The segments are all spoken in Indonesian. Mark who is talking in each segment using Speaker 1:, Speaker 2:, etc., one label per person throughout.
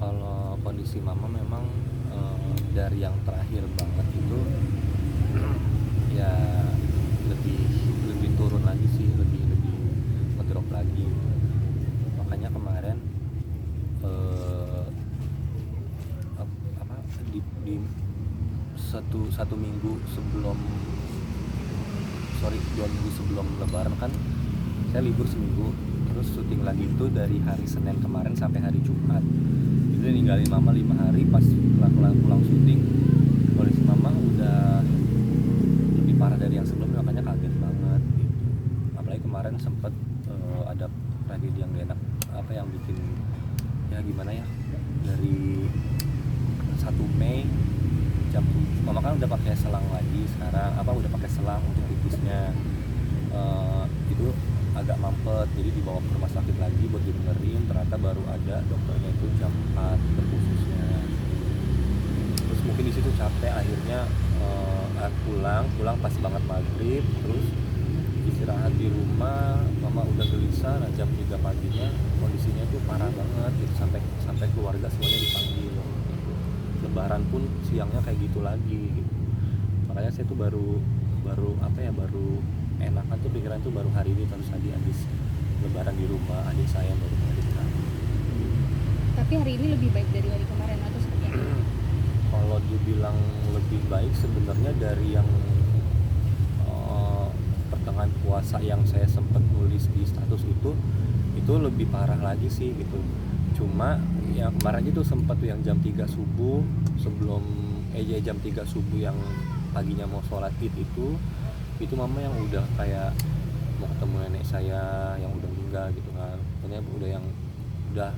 Speaker 1: Kalau kondisi mama memang dari yang terakhir banget itu ya lebih lebih turun lagi sih, lebih lebih ngedrop lagi gitu. Makanya kemarin eh, apa di satu minggu sebelum, sorry, 2 minggu sebelum lebaran kan saya libur seminggu, terus syuting lagi itu dari hari Senin kemarin sampai hari Jumat. Itu ninggalin mama 5 hari. Pas pulang syuting, kondisi mama udah lebih parah dari yang sebelumnya, makanya kaget banget gitu. Apalagi kemarin sempet ada tragedi yang gak enak, apa yang bikin ya gimana ya, dari 1 Mei jam 7 mama kan udah pakai selang lagi sekarang, udah pakai selang untuk pipisnya. Itu agak mampet, jadi dibawa ke rumah sakit lagi buat dibenerin. Ternyata baru ada dokternya itu jam 4 khususnya. Terus mungkin di situ capek, akhirnya pulang pas banget maghrib, terus istirahat di rumah. Mama udah gelisah. Nah jam 3 paginya kondisinya tuh parah banget gitu, sampai keluarga semuanya dipanggil. Lebaran pun siangnya kayak gitu lagi gitu. Makanya saya tuh baru enakan tuh pikiran tuh baru hari ini, terus tadi habis lebaran di rumah adik saya baru melahirkan.
Speaker 2: Tapi hari ini lebih baik dari hari kemarin atau seperti apa?
Speaker 1: Kalau dibilang lebih baik sebenarnya dari yang pertengahan puasa yang saya sempat nulis di status itu lebih parah lagi sih gitu. Cuma yang kemarin itu sempat tuh yang jam 3 subuh sebelum jam 3 subuh yang paginya mau sholat id itu mama yang udah kayak mau ketemu nenek saya yang udah meninggal gitu kan. Pokoknya udah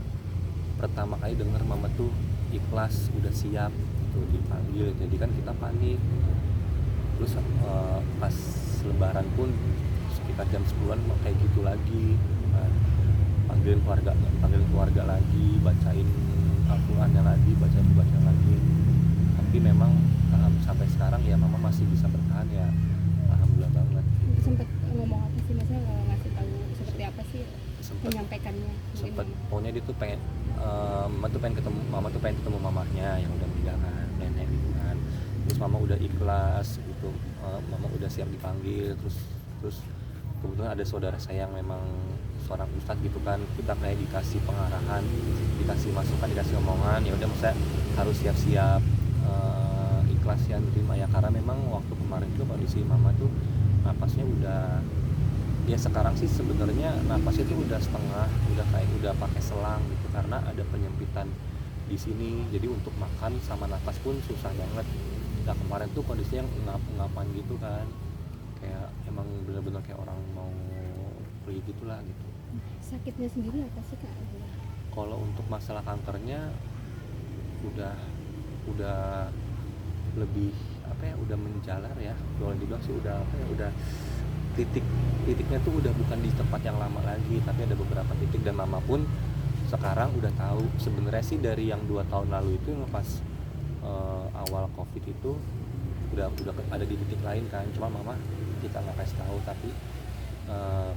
Speaker 1: pertama kali denger mama tuh ikhlas, udah siap tuh dipanggil. Jadi kan kita panik. Terus pas lebaran pun sekitar jam 10-an kayak gitu lagi kan. Panggilin keluarga lagi, bacain Al-Qur'annya lagi, baca lagi. Tapi memang sampai sekarang ya mama masih bisa bertahan ya, alhamdulillah banget.
Speaker 2: Sempat ngomong apa sih, maksudnya ngasih tahu seperti apa sih menyampaikannya?
Speaker 1: Sempet, pokoknya dia tuh pengen mama tuh pengen ketemu mamahnya yang udah meninggal kan, nenek gitu kan. Terus mama udah ikhlas gitu, mama udah siap dipanggil. Terus kebetulan ada saudara saya yang memang seorang ustadz gitu kan, kita kayak dikasih pengarahan, dikasih masukan, dikasih omongan. Ya udah, saya harus siap-siap ikhlas ya terima ya, karena memang waktu kemarin itu kondisi mama tuh napasnya udah, ya sekarang sih sebenarnya napasnya tuh udah setengah, udah pakai selang gitu, karena ada penyempitan di sini. Jadi untuk makan sama napas pun susah banget. Nah kemarin tuh kondisinya yang ngap-ngapan gitu kan, kayak emang bener-bener kayak orang mau pergi gitulah gitu.
Speaker 2: Sakitnya sendiri apa sih Kak?
Speaker 1: Kalau untuk masalah kankernya udah lebih udah menjalar ya, kalau dibilang sih udah titiknya tuh udah bukan di tempat yang lama lagi, tapi ada beberapa titik. Dan mama pun sekarang udah tahu sebenarnya sih dari yang 2 tahun lalu itu, yang pas awal covid itu udah ada di titik lain kan. Cuma mama kita nggak kasih tahu, tapi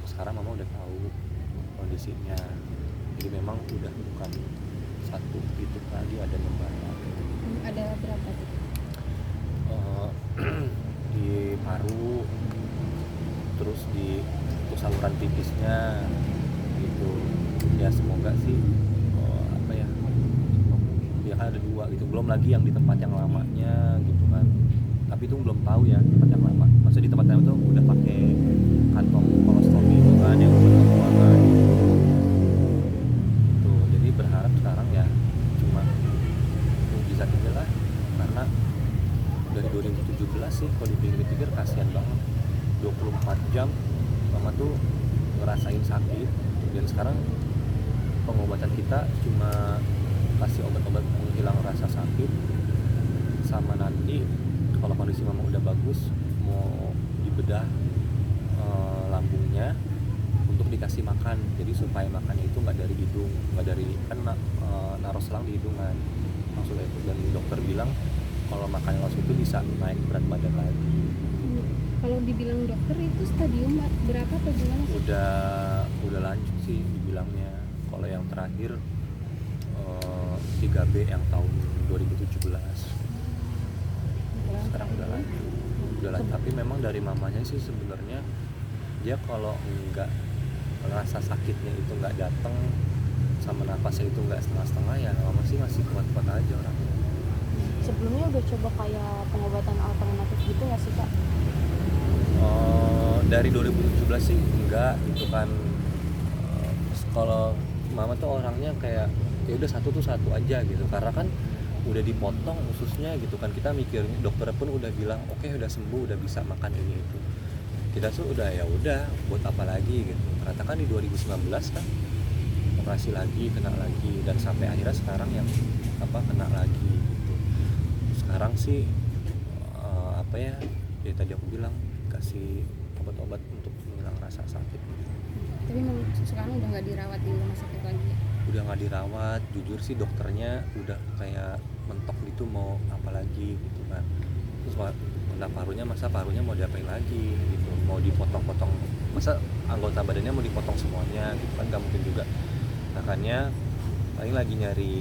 Speaker 1: sekarang mama udah tahu kondisinya. Jadi memang udah bukan satu titik lagi, ada banyak.
Speaker 2: Ada berapa tuh?
Speaker 1: Di paru, terus di saluran pipisnya gitu. Ya semoga sih ya kan ada 2 gitu, belum lagi yang di tempat yang lamanya gitu kan. Tapi itu belum tahu ya tempat yang lama, maksudnya di tempat yang itu udah pakai kantong kolostomi itu kan, yang buat pembuangan gitu. Jadi berharap sekarang ya cuma mujizat aja lah, karena dari 2017 sih kalau dipikir-pikir kasihan banget, 24 jam mama tuh ngerasain sakit. Dan sekarang pengobatan kita cuma kasih obat-obat menghilang rasa sakit, sama nanti kalau kondisi mama udah bagus mau dibedah lambungnya untuk dikasih makan. Jadi supaya makannya itu nggak dari hidung, nggak dari kan naruh selang di hidung kan maksudnya itu. Dan dokter bilang kalau makan langsung itu bisa naik berat badan lagi.
Speaker 2: Kalau dibilang dokter itu stadium berapa atau gimana sih?
Speaker 1: Udah lanjut sih dibilangnya. Kalau yang terakhir 3B yang tahun 2017. Sekarang udah lanjut, tapi memang dari mamanya sih sebenarnya dia kalau nggak ngerasa sakitnya itu nggak datang sama napasnya itu nggak setengah-setengah, ya mama sih masih kuat-kuat aja orangnya.
Speaker 3: Sebelumnya udah coba kayak pengobatan alternatif gitu nggak sih kak?
Speaker 1: Dari 2017 sih enggak gitu kan. Kalau mama tuh orangnya kayak ya udah satu tuh satu aja gitu, karena kan udah dipotong ususnya gitu kan. Kita mikirnya dokter pun udah bilang oke, udah sembuh, udah bisa makan ini itu. Kita tuh udah ya udah buat apa lagi gitu. Ternyata kan di 2019 kan operasi lagi, kena lagi, dan sampai akhirnya sekarang yang kena lagi gitu. Sekarang sih ya tadi aku bilang kasih obat-obat untuk menghilangkan rasa sakit gitu.
Speaker 2: Tapi memang sekarang udah nggak dirawat di rumah sakit lagi ya?
Speaker 1: Udah nggak dirawat, jujur sih dokternya udah kayak mentok gitu mau apa lagi gitu kan. Terus masa parunya mau diapain lagi gitu, mau dipotong-potong, masa anggota badannya mau dipotong semuanya gitu kan, nggak mungkin juga. Makanya paling lagi nyari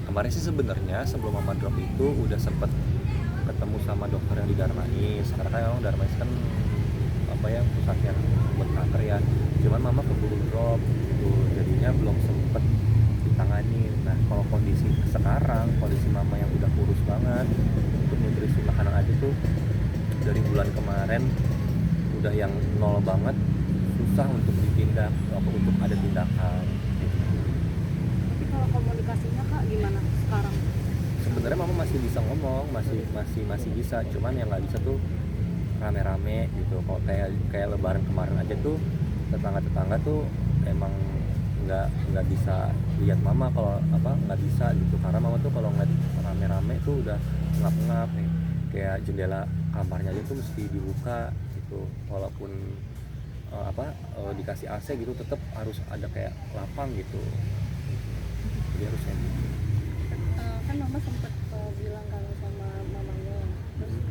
Speaker 1: kemarin sih sebenarnya sebelum mama drop itu udah sempet ketemu sama dokter yang di Darmais, karena kan emang Darmais kan pusat yang buat kanker ya. Cuman mama keburu drop gitu, jadinya belum sempet ditangani. Nah kalau kondisi mama yang udah kurus banget, untuk nutrisi makanan aja tuh dari bulan kemarin udah yang nol banget, susah untuk ditindak, untuk ada tindakan gitu.
Speaker 3: Tapi kalau komunikasinya kak gimana sekarang?
Speaker 1: Sebenarnya mama masih bisa ngomong, masih bisa, cuman yang nggak bisa tuh rame-rame gitu. Kalau kayak lebaran kemarin aja tuh tetangga tuh emang nggak bisa lihat mama, kalau nggak bisa gitu, karena mama tuh kalau ngeliat rame-rame tuh udah ngap-ngap nih, kayak jendela kamarnya aja tuh mesti dibuka gitu, walaupun dikasih AC gitu tetap harus ada kayak lapang gitu, jadi harus kayak gitu.
Speaker 2: Kan mama sempat bilang kalau sama mamanya, terus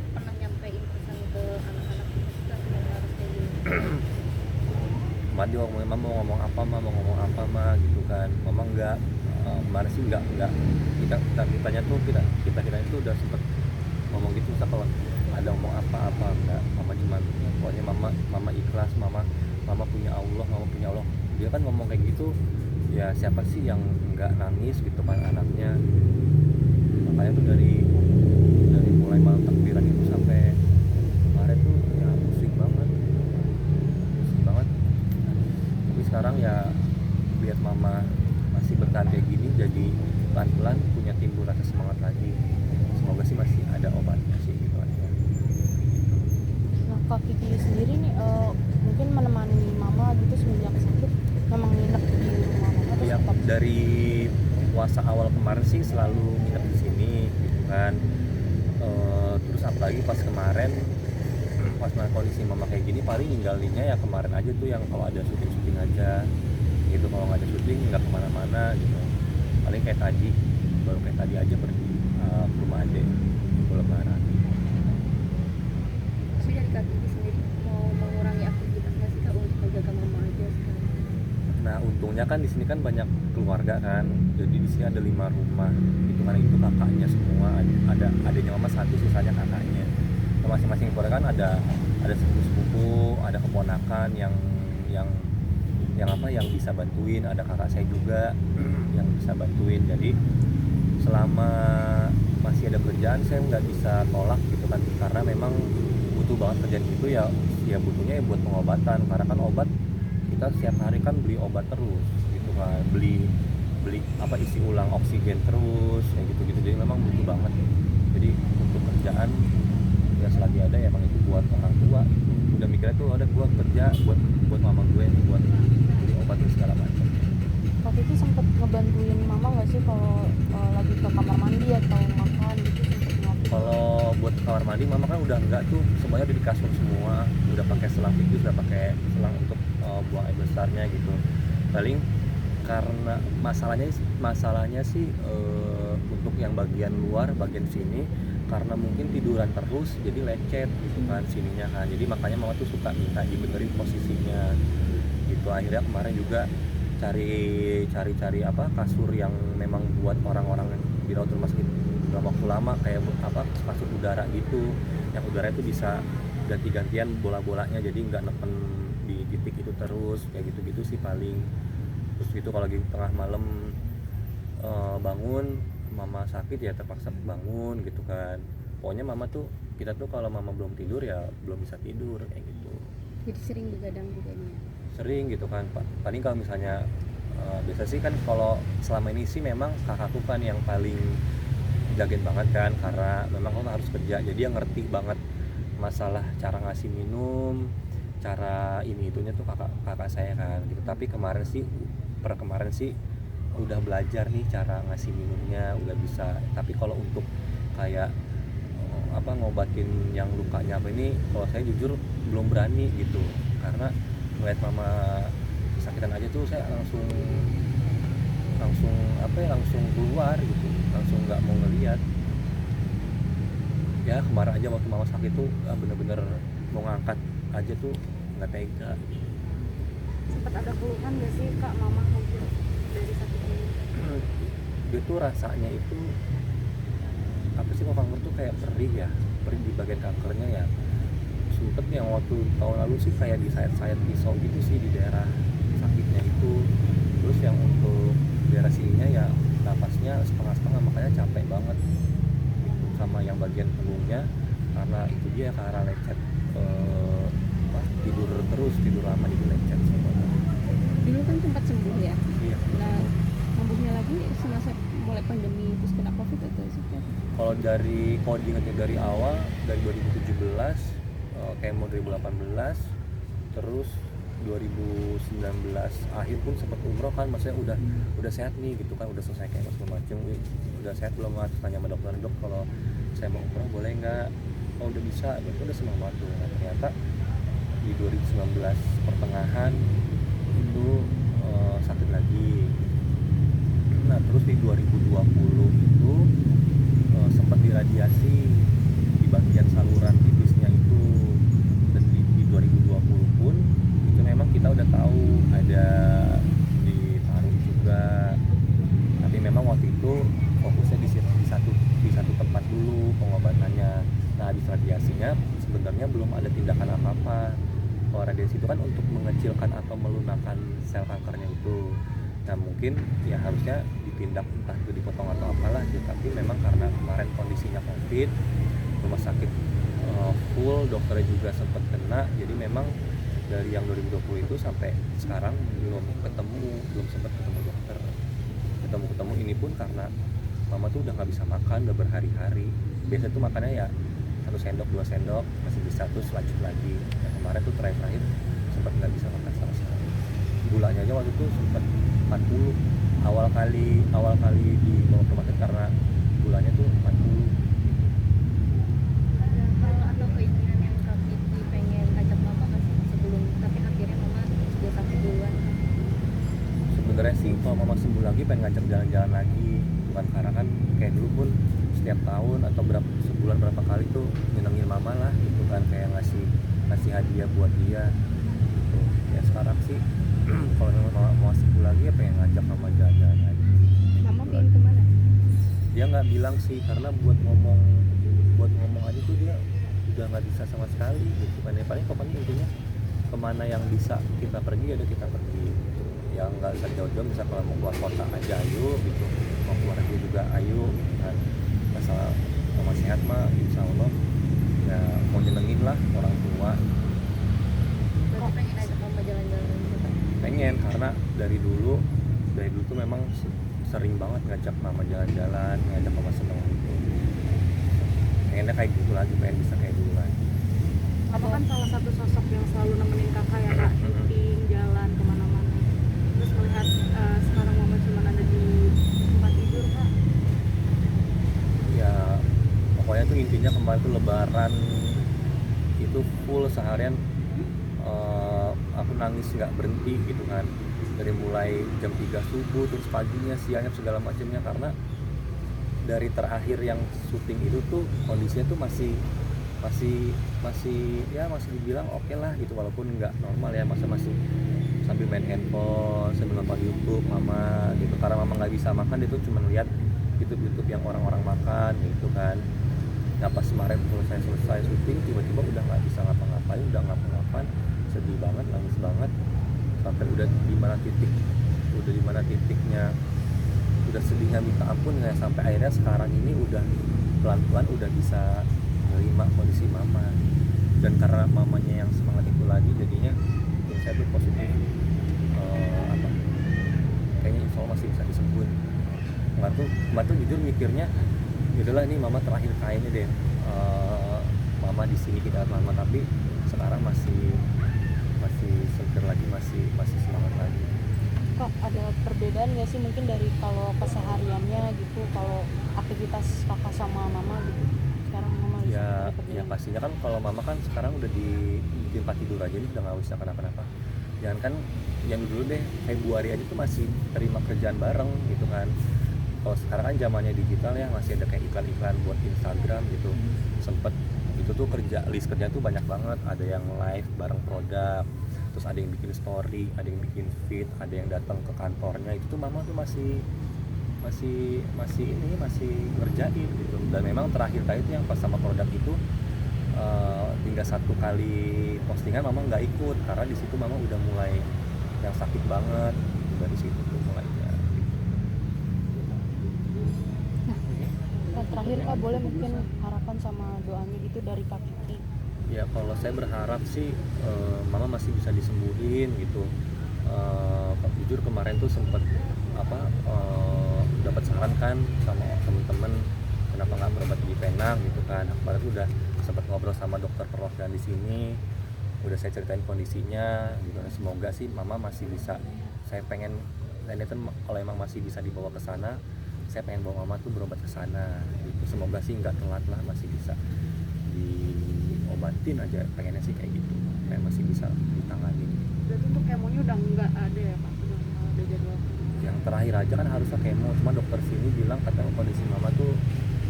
Speaker 2: pernah nyampein pesan ke anak-anak kita harus kayak gini.
Speaker 1: Kemarin dia ngomongin mama mau ngomong apa gitu kan. Mama enggak, kemarin sih enggak kita itu udah sempet ngomong gitu. Misal kalau ada ngomong apa enggak, mama cuman pokoknya mama ikhlas, mama punya Allah. Dia kan ngomong kayak gitu, ya siapa sih yang enggak nangis gitu kan anaknya. Makanya tuh dari mulai malam takbiran itu sampai kemarin tuh ya pusing banget. Tapi sekarang ya lihat mama masih bertahan kayak gini, jadi pelan-pelan punya timbul rasa semangat lagi. Semoga sih masih ada obatnya sih gitu aja.
Speaker 3: Nah kak Kiki sendiri nih mungkin menemani mama gitu semenjak sakit, memang nginep di rumah mama atau
Speaker 1: Ya,
Speaker 3: tetap?
Speaker 1: dari puasa awal kemarin sih selalu nginep di sini gitu kan. Terus apalagi pas kemarin pas kondisi mama kayak gini, paling ninggalinnya ya kemarin aja tuh yang kalau ada syuting aja gitu, kalau nggak ada syuting nggak kemana-mana gitu. Paling baru kayak tadi aja pergi ke rumah adek untuk lebaran.
Speaker 2: Tapi dari Kak Kiki sendiri mau mengurangi aktivitas nggak sih Kak untuk menjaga mama aja sekarang?
Speaker 1: Nah untungnya kan di sini kan banyak keluarga kan, jadi di sini ada 5 rumah itu kan, itu kakaknya semua, ada adiknya mama satu, sisanya kakaknya. Masing-masing keluarga kan ada sepupu, ada keponakan yang bisa bantuin, ada kakak saya juga yang bisa bantuin. Jadi selama masih ada kerjaan saya nggak bisa tolak gitu kan, karena memang butuh banget kerjaan itu ya butuhnya ya buat pengobatan, karena kan obat kita setiap hari kan beli obat terus gitu kan, beli isi ulang oksigen terus kayak gitu, jadi memang butuh banget. Jadi untuk kerjaan ya selagi ada ya emang itu buat orang tua gitu. Udah mikirnya tuh ada gua kerja buat mama gue, buat beli obat dan segala macam.
Speaker 3: Kak Kiki sempet ngebantuin mama nggak sih kalau lagi ke kamar mandi atau makan gitu, sempet ngelakuin?
Speaker 1: Kalau buat kamar mandi mama kan udah enggak tuh, semuanya udah di kasur semua, udah pakai selang tipis, udah pakai selang untuk buang air besarnya gitu. Paling karena masalahnya sih untuk yang bagian luar, bagian sini, karena mungkin tiduran terus jadi lecet gitu kan sininya kan, jadi makanya mama tuh suka minta dibenerin posisinya gitu. Akhirnya kemarin juga cari apa kasur yang memang buat orang-orang dirawat rumah sakit dalam waktu lama, kayak apa kasur udara gitu, yang udara itu bisa ganti-gantian bola-bolanya, jadi nggak neken di titik itu terus, kayak gitu-gitu sih paling. Terus gitu kalau lagi tengah malam bangun mama sakit ya terpaksa bangun gitu kan. Pokoknya mama tuh, kita tuh kalau mama belum tidur ya belum bisa tidur kayak gitu.
Speaker 2: Jadi sering begadang juga nih.
Speaker 1: Sering gitu kan Pak. Paling kalau misalnya biasa sih kan kalau selama ini sih memang kakakku kan yang paling jagain banget kan, karena memang aku harus kerja, jadi yang ngerti banget masalah cara ngasih minum, cara ini itunya tuh kakak saya kan gitu. Tapi kemarin sih udah belajar nih cara ngasih minumnya, udah bisa. Tapi kalau untuk kayak apa ngobatin yang lukanya apa ini, kalau saya jujur belum berani gitu, karena ngeliat mama kesakitan aja tuh saya langsung langsung keluar gitu, langsung nggak mau ngeliat. Ya kemarin aja waktu mama sakit tuh bener-bener mau ngangkat aja tuh nggak tega.
Speaker 3: Sempat ada keluhan nggak sih kak mama mungkin dari sakit ini?
Speaker 1: Dia tuh rasanya itu apa sih, kalau kanker tuh kayak perih di bagian kankernya ya. Sempet yang waktu tahun lalu sih kayak disayat-sayat pisau gitu sih di daerah sakitnya itu. Terus yang untuk daerah sininya ya napasnya setengah-setengah, makanya capek banget gitu. Sama yang bagian punggungnya, karena itu dia karena lecet tidur lama jadi lecet semua.
Speaker 2: Dulu kan sempat sembuh ya.
Speaker 1: Iya.
Speaker 2: Nah, sembuhnya lagi semasa mulai pandemi terus kena covid atau seperti apa?
Speaker 1: Kalau diingatnya dari awal, dari 2017 kemo 2018, terus 2019 akhir pun sempat umroh kan, maksudnya udah sehat nih gitu kan, udah selesai kemo segala macem, udah sehat belum, harus tanya sama dokter, dok kalau saya mau umroh boleh nggak? Oh udah bisa, berarti udah senang banget tuh. Nah, ternyata di 2019 pertengahan itu sakit lagi. Nah terus di 2020 itu sempat diradiasi di bagian saluran tipisnya itu, dan di 2020 pun itu memang kita udah tahu ada di paru juga, tapi memang waktu itu fokusnya di satu tempat dulu pengobatannya. Nah habis radiasinya sebenarnya belum ada tindakan apa-apa. Kalau radiasi itu kan untuk mengecilkan atau melunakkan sel kankernya itu. Nah mungkin ya harusnya ditindak, entah itu dipotong atau apalah gitu. Tapi memang karena kemarin kondisinya covid, rumah sakit full, dokternya juga sempat kena, jadi memang dari yang 2020 itu sampai sekarang belum sempat ketemu dokter. Ketemu ini pun karena mama tuh udah nggak bisa makan, udah berhari-hari. Biasa tuh makannya ya 1 sendok 2 sendok masih bisa, terus lanjut lagi. Nah, kemarin tuh terakhir sempat nggak bisa makan sama sekali. Gulanya aja waktu itu sempat 40 awal kali di bawah rumah sakit, karena gulanya tuh 40.
Speaker 2: Ada hal atau keinginan yang Kak Fitri pengen ajak mama nggak sih sebelum, tapi akhirnya mama sudah sakit duluan?
Speaker 1: Sebenarnya sih kalau mama sembuh lagi pengen ngajak jalan-jalan lagi, bukan karena kan kayak dulu pun setiap tahun atau sebulan berapa kali tuh nyenengin mama lah gitu kan, kayak ngasih hadiah buat dia gitu. Ya sekarang sih kalau memang mau sembuh lagi ya pengen ngajak mama jalan-jalan lagi.
Speaker 2: Mama pengen kemana?
Speaker 1: Dia nggak bilang sih, karena buat ngomong aja tuh dia udah nggak bisa sama sekali gitu kan. Ya paling pokoknya intinya kemana yang bisa kita pergi ya udah kita pergi gitu. Yang nggak usah jauh-jauh, bisa kalau mau keluar kota aja ayo gitu, mau keluar negeri juga ayo gitu kan. Masalah mama sehat mah insya Allah ya mau nyenengin lah orang tua.
Speaker 2: Berarti pengen ajak mama jalan-jalan gitu.
Speaker 1: Pengen, karena dari dulu tuh memang sering banget ngajak mama jalan-jalan, ngajak mama seneng gitu. Pengennya kayak gitu lagi, pengen bisa kayak dulu lagi.
Speaker 3: Apa kan salah satu sosok yang selalu nemenin kakak ya kak, camping, jalan kemana-mana. Terus melihat sekarang mama cuma ada di tempat tidur kak.
Speaker 1: Ya pokoknya tuh intinya kemarin tuh lebaran itu full seharian aku nangis nggak berhenti gitu kan, dari mulai jam 3 subuh terus paginya siangnya segala macamnya, karena dari terakhir yang syuting itu tuh kondisinya tuh masih dibilang oke lah gitu, walaupun nggak normal ya, masih sambil main handphone, sambil nonton YouTube mama gitu. Karena mama nggak bisa makan, dia tuh cuma lihat YouTube yang orang-orang makan gitu kan. Nah pas kemarin selesai syuting, tiba-tiba udah nggak bisa ngapa-ngapain, udah ngapa-ngapain, sedih banget, nangis banget, sampai udah di mana titiknya, udah sedihnya minta ampun ya, sampai akhirnya sekarang ini udah pelan-pelan udah bisa menerima kondisi mama. Dan karena mamanya yang semangat itu lagi, jadinya saya tuh positif, kayaknya insya Allah masih bisa disembuhin. Kemarin tuh jujur mikirnya yaudahlah ini mama terakhir kayaknya deh, mama di sini kita mama, tapi sekarang masih seger lagi, masih semangat lagi.
Speaker 3: Kok ada perbedaan nggak sih mungkin dari kalau kesehariannya gitu, kalau aktivitas kakak sama mama gitu sekarang mama
Speaker 1: Ya pastinya kan kalau mama kan sekarang udah di tempat tidur aja nih, udah nggak bisa kenapa-napa. Jangan kan yang dulu deh Februari aja tuh masih terima kerjaan bareng gitu kan. Kalau sekarang kan zamannya digital ya, masih ada kayak iklan-iklan buat Instagram gitu. Sempet itu tuh list kerja tuh banyak banget, ada yang live bareng produk, terus ada yang bikin story, ada yang bikin feed, ada yang datang ke kantornya. Itu tuh mama tuh masih ngerjain gitu. Dan memang terakhir kali itu yang pas sama produk itu, tinggal 1 kali postingan mama nggak ikut karena di situ mama udah mulai yang sakit banget, dari situ tuh mulainya.
Speaker 3: Nah, terakhir Kak boleh mungkin harapan sama doanya gitu dari Kak Kiki.
Speaker 1: Ya kalau saya berharap sih mama masih bisa disembuhin gitu. Jujur kemarin tuh sempet dapat saran kan sama temen-temen kenapa nggak berobat di Penang gitu kan. Kemarin tuh udah sempat ngobrol sama dokter perwakilan di sini, udah saya ceritain kondisinya gitu. Semoga sih mama masih bisa, saya pengen kalau emang masih bisa dibawa ke sana, saya pengen bawa mama tuh berobat ke sana gitu. Semoga sih nggak telat lah, masih bisa diobatin aja, pengennya sih kayak gitu, kayak masih bisa ditangani.
Speaker 3: Berarti untuk kemonya udah nggak ada ya Pak, udah nggak ada jadwal.
Speaker 1: Yang terakhir aja kan harusnya kemo, cuma dokter sini bilang katanya kondisi mama tuh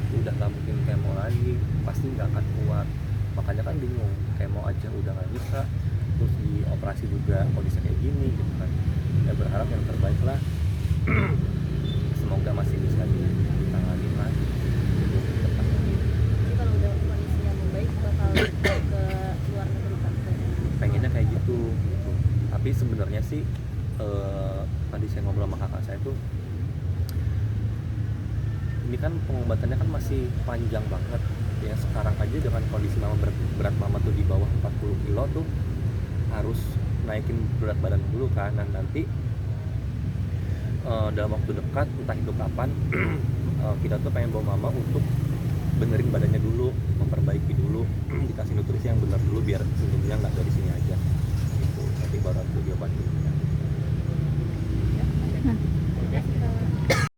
Speaker 1: udah nggak mungkin kemo lagi, pasti nggak akan kuat. Makanya kan bingung, kemo aja udah nggak bisa, terus di operasi juga kondisi kayak gini gitu kan. Ya berharap yang terbaik lah. Semoga masih bisa ditangani lagi.
Speaker 2: Jadi kalau udah kondisinya membaik bakal ke luar negeri kan?
Speaker 1: Pengennya kayak gitu. Tapi sebenarnya sih tadi saya ngobrol sama kakak saya tuh, ini kan pengobatannya kan masih panjang banget ya. Sekarang aja dengan kondisi mama berat mama tuh di bawah 40 kilo tuh harus naikin berat badan dulu kan. Dan nanti dalam waktu dekat, entah itu kapan, kita tuh pengen bawa mama untuk benerin badannya dulu, memperbaiki dulu, dikasih nutrisi yang benar dulu biar senyumnya nggak dari sini